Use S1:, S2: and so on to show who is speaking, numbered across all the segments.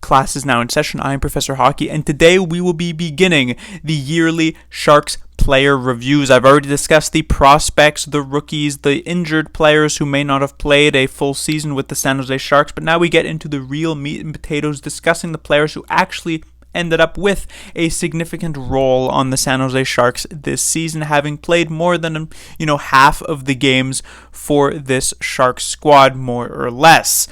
S1: Class is now in session. I am Professor Hockey, and today we will be beginning the yearly Sharks player reviews. I've already discussed the prospects, the rookies, the injured players who may not have played a full season with the San Jose Sharks, but now we get into the real meat and potatoes, discussing the players who actually ended up with a significant role on the San Jose Sharks this season, having played more than half of the games for this Sharks squad, more or less.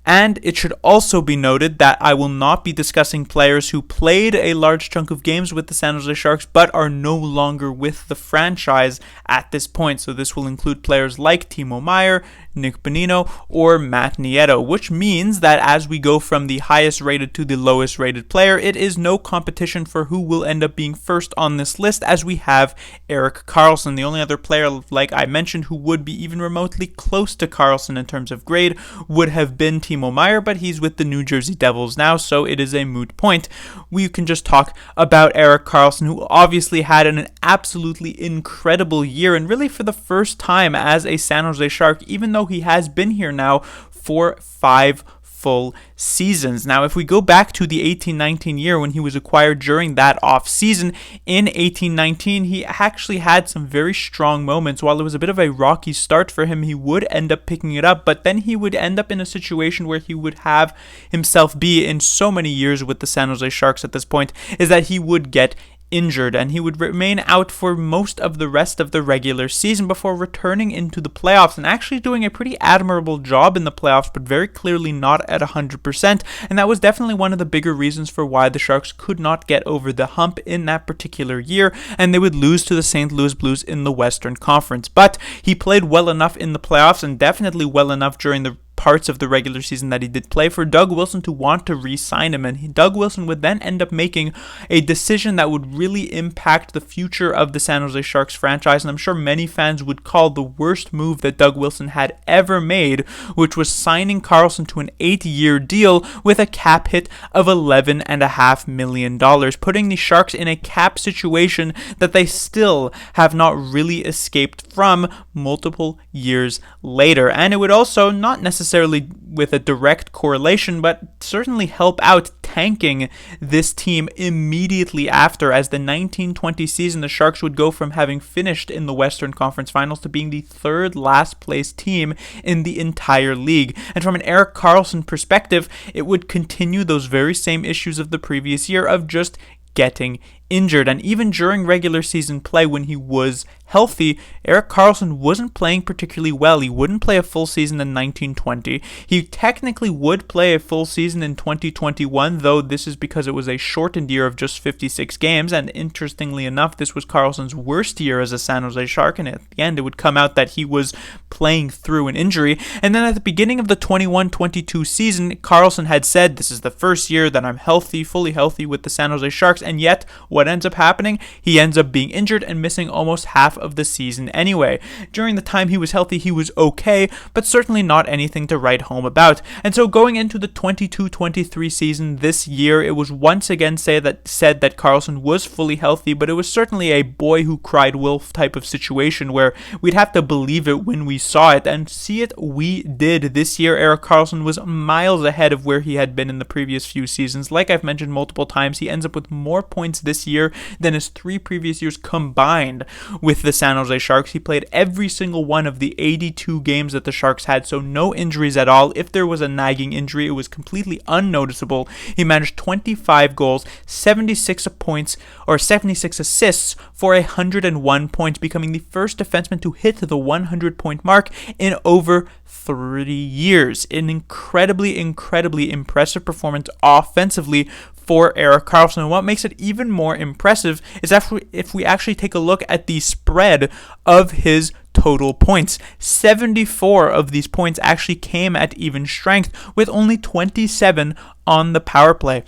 S1: And it should also be noted that I will not be discussing players who played a large chunk of games with the San Jose Sharks but are no longer with the franchise at this point. So this will include players like Timo Meier, Nick Bonino, or Matt Nieto, which means that as we go from the highest rated to the lowest rated player, it is no competition for who will end up being first on this list, as we have Erik Karlsson. The only other player, like I mentioned, who would be even remotely close to Karlsson in terms of grade would have been Timo Meier, but he's with the New Jersey Devils now, so it is a moot point. We can just talk about Erik Karlsson, who obviously had an absolutely incredible year, and really for the first time as a San Jose Shark, even though he has been here now for 5 full seasons. Now, if we go back to the 18-19 year when he was acquired during that off season, in 18-19, he actually had some very strong moments. While it was a bit of a rocky start for him, he would end up picking it up, but then he would end up in a situation where he would have himself be, in so many years with the San Jose Sharks at this point, is that he would get injured, and he would remain out for most of the rest of the regular season before returning into the playoffs and actually doing a pretty admirable job in the playoffs, but very clearly not at 100%, and that was definitely one of the bigger reasons for why the Sharks could not get over the hump in that particular year, and they would lose to the St. Louis Blues in the Western Conference. But he played well enough in the playoffs, and definitely well enough during the parts of the regular season that he did play, for Doug Wilson to want to re-sign him, and Doug Wilson would then end up making a decision that would really impact the future of the San Jose Sharks franchise, and I'm sure many fans would call the worst move that Doug Wilson had ever made, which was signing Karlsson to an 8-year deal with a cap hit of $11.5 million, putting the Sharks in a cap situation that they still have not really escaped from multiple years later. And it would also, not necessarily with a direct correlation, but certainly help out tanking this team immediately after, as the 1920 season, the Sharks would go from having finished in the Western Conference Finals to being the third last place team in the entire league. And from an Erik Karlsson perspective, it would continue those very same issues of the previous year of just getting injured. And even during regular season play, when he was healthy, Erik Karlsson wasn't playing particularly well. He wouldn't play a full season in 1920. He technically would play a full season in 2021, though this is because it was a shortened year of just 56 games, and interestingly enough, this was Karlsson's worst year as a San Jose Shark, and at the end it would come out that he was playing through an injury. And then at the beginning of the 21-22 season, Karlsson had said, "This is the first year that I'm healthy, fully healthy with the San Jose Sharks," and yet what ends up happening? He ends up being injured and missing almost half of the season anyway. During the time he was healthy, he was okay, but certainly not anything to write home about. And so going into the 22-23 season this year, it was once again said that Karlsson was fully healthy, but it was certainly a boy who cried wolf type of situation where we'd have to believe it when we saw it, and see it we did. This year, Erik Karlsson was miles ahead of where he had been in the previous few seasons. Like I've mentioned multiple times, he ends up with more points this year than his 3 previous years combined with the San Jose Sharks. He played every single one of the 82 games that the Sharks had, so no injuries at all. If there was a nagging injury, it was completely unnoticeable. He managed 25 goals, 76 points, or 76 assists for 101 points, becoming the first defenseman to hit the 100-point mark in over 30 years. An incredibly impressive performance offensively for Erik Karlsson. And what makes it even more impressive is if we actually take a look at the spread of his total points. 74 of these points actually came at even strength, with only 27 on the power play.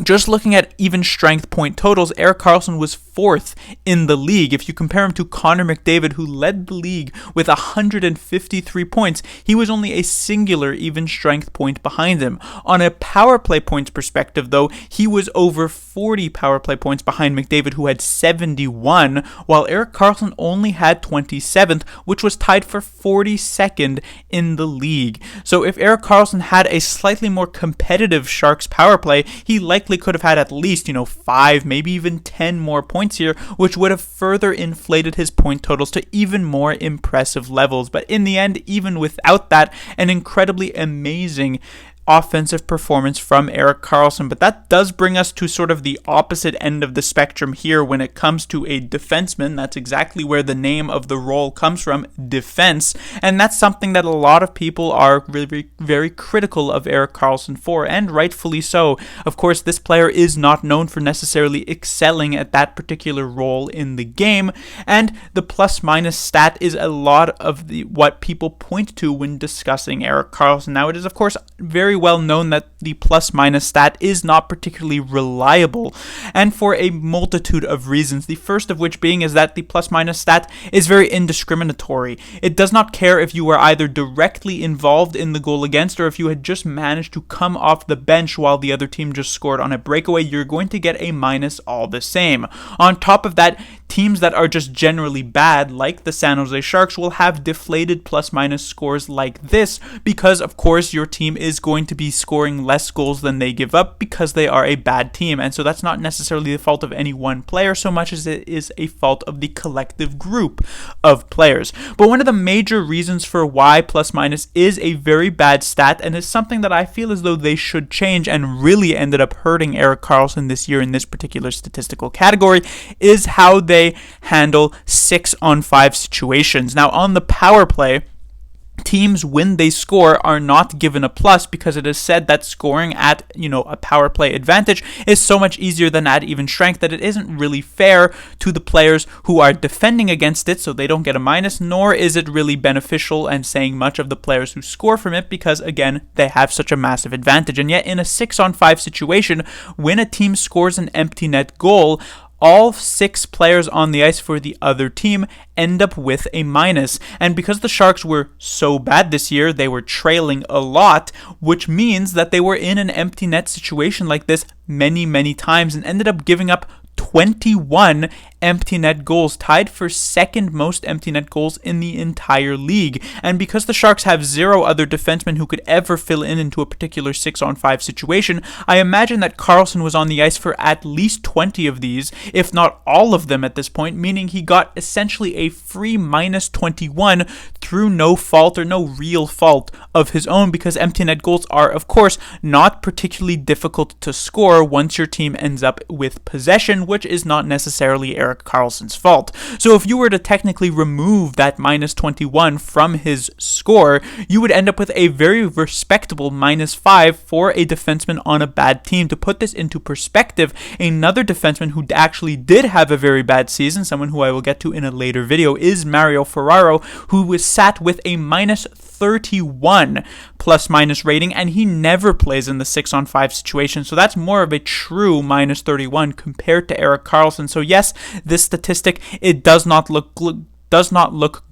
S1: Just looking at even strength point totals, Erik Karlsson was 4th in the league. If you compare him to Connor McDavid, who led the league with 153 points, he was only a singular even strength point behind him. On a power play points perspective, though, he was over 40 power play points behind McDavid, who had 71, while Erik Karlsson only had 27th, which was tied for 42nd in the league. So if Erik Karlsson had a slightly more competitive Sharks power play, he likely could have had at least, 5, maybe even 10 more points here, which would have further inflated his point totals to even more impressive levels. But in the end, even without that, an incredibly amazing offensive performance from Erik Karlsson. But that does bring us to sort of the opposite end of the spectrum here when it comes to a defenseman. That's exactly where the name of the role comes from, defense. And that's something that a lot of people are really very critical of Erik Karlsson for, and rightfully so. Of course, this player is not known for necessarily excelling at that particular role in the game, and the plus-minus stat is a lot of what people point to when discussing Erik Karlsson. Now, it is, of course, very well known that the plus-minus stat is not particularly reliable, and for a multitude of reasons. The first of which being is that the plus-minus stat is very indiscriminatory. It does not care if you were either directly involved in the goal against or if you had just managed to come off the bench while the other team just scored on a breakaway. You're going to get a minus all the same. On top of that, teams that are just generally bad, like the San Jose Sharks, will have deflated plus-minus scores like this because, of course, your team is going to be scoring less goals than they give up because they are a bad team. And so that's not necessarily the fault of any one player so much as it is a fault of the collective group of players. But one of the major reasons for why plus-minus is a very bad stat, and is something that I feel as though they should change and really ended up hurting Erik Karlsson this year in this particular statistical category, is how they handle 6-on-5 situations. Now, on the power play, teams, when they score, are not given a plus because it is said that scoring at, a power play advantage is so much easier than at even strength that it isn't really fair to the players who are defending against it, so they don't get a minus, nor is it really beneficial and saying much of the players who score from it because, again, they have such a massive advantage. And yet, in a 6-on-5 situation, when a team scores an empty net goal, all 6 players on the ice for the other team end up with a minus. And because the Sharks were so bad this year, they were trailing a lot, which means that they were in an empty net situation like this many, many times and ended up giving up 21 empty net goals, tied for second most empty net goals in the entire league. And because the Sharks have 0 other defensemen who could ever fill into a particular 6-on-5 situation, I imagine that Karlsson was on the ice for at least 20 of these, if not all of them at this point, meaning he got essentially a free minus 21 through no fault or no real fault of his own, because empty net goals are, of course, not particularly difficult to score once your team ends up with possession, which is not necessarily Erik Karlsson's fault. So if you were to technically remove that minus 21 from his score, you would end up with a very respectable minus 5 for a defenseman on a bad team. To put this into perspective, another defenseman who actually did have a very bad season, someone who I will get to in a later video, is Mario Ferraro, who was sat with a minus 31 plus-minus rating, and he never plays in the 6-on-5 situation, so that's more of a true minus 31 compared to Erik Karlsson. So yes, this statistic, it does not look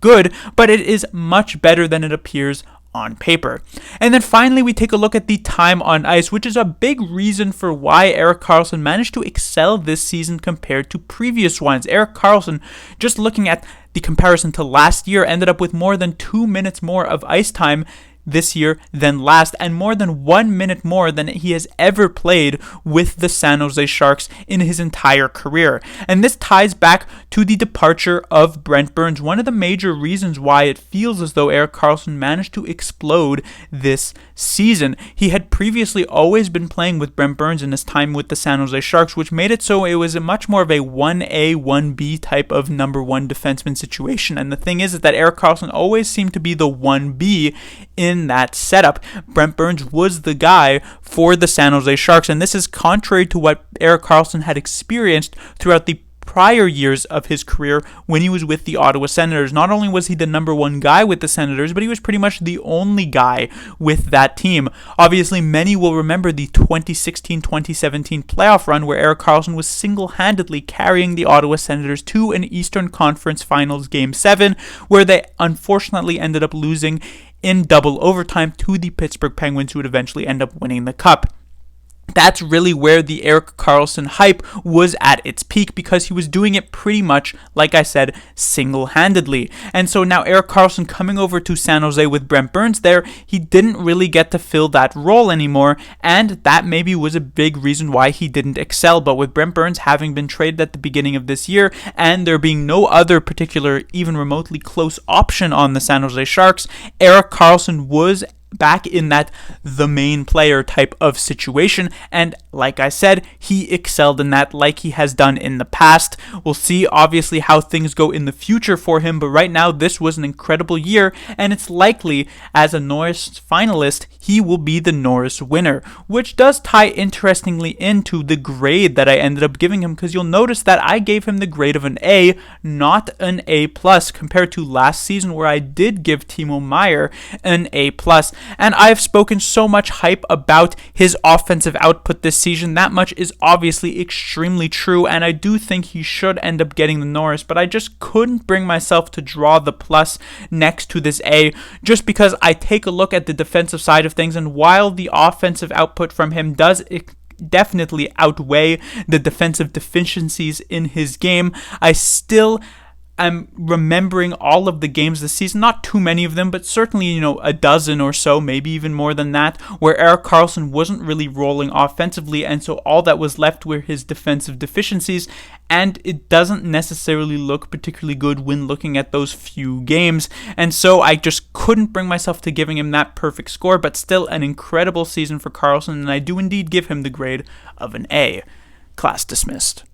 S1: good, but it is much better than it appears on paper. And then finally, we take a look at the time on ice, which is a big reason for why Erik Karlsson managed to excel this season compared to previous ones. Erik Karlsson, just looking at the comparison to last year, ended up with more than 2 minutes more of ice time this year than last, and more than 1 minute more than he has ever played with the San Jose Sharks in his entire career. And this ties back to the departure of Brent Burns, one of the major reasons why it feels as though Erik Karlsson managed to explode this season. He had previously always been playing with Brent Burns in his time with the San Jose Sharks, which made it so it was a much more of a 1A, 1B type of number one defenseman situation. And the thing is that Erik Karlsson always seemed to be the 1B in that setup. Brent Burns was the guy for the San Jose Sharks, and this is contrary to what Erik Karlsson had experienced throughout the prior years of his career when he was with the Ottawa Senators. Not only was he the number one guy with the Senators, but he was pretty much the only guy with that team. Obviously, many will remember the 2016-2017 playoff run where Erik Karlsson was single-handedly carrying the Ottawa Senators to an Eastern Conference Finals Game 7, where they unfortunately ended up losing in double overtime to the Pittsburgh Penguins, who would eventually end up winning the cup. That's really where the Erik Karlsson hype was at its peak, because he was doing it pretty much, like I said, single-handedly. And so now Erik Karlsson coming over to San Jose with Brent Burns there, he didn't really get to fill that role anymore, and that maybe was a big reason why he didn't excel. But with Brent Burns having been traded at the beginning of this year, and there being no other particular, even remotely close option on the San Jose Sharks, Erik Karlsson was back in that the main player type of situation, and like I said, he excelled in that like he has done in the past. We'll see obviously how things go in the future for him, but right now this was an incredible year, and it's likely as a Norris finalist he will be the Norris winner, which does tie interestingly into the grade that I ended up giving him, because you'll notice that I gave him the grade of an A, not an A+, compared to last season where I did give Timo Meier an A+. And I've spoken so much hype about his offensive output this season. That much is obviously extremely true, and I do think he should end up getting the Norris, but I just couldn't bring myself to draw the plus next to this A, just because I take a look at the defensive side of things, and while the offensive output from him does definitely outweigh the defensive deficiencies in his game, I still I'm remembering all of the games this season, not too many of them, but certainly, a dozen or so, maybe even more than that, where Erik Karlsson wasn't really rolling offensively, and so all that was left were his defensive deficiencies, and it doesn't necessarily look particularly good when looking at those few games, and so I just couldn't bring myself to giving him that perfect score, but still an incredible season for Karlsson, and I do indeed give him the grade of an A. Class dismissed.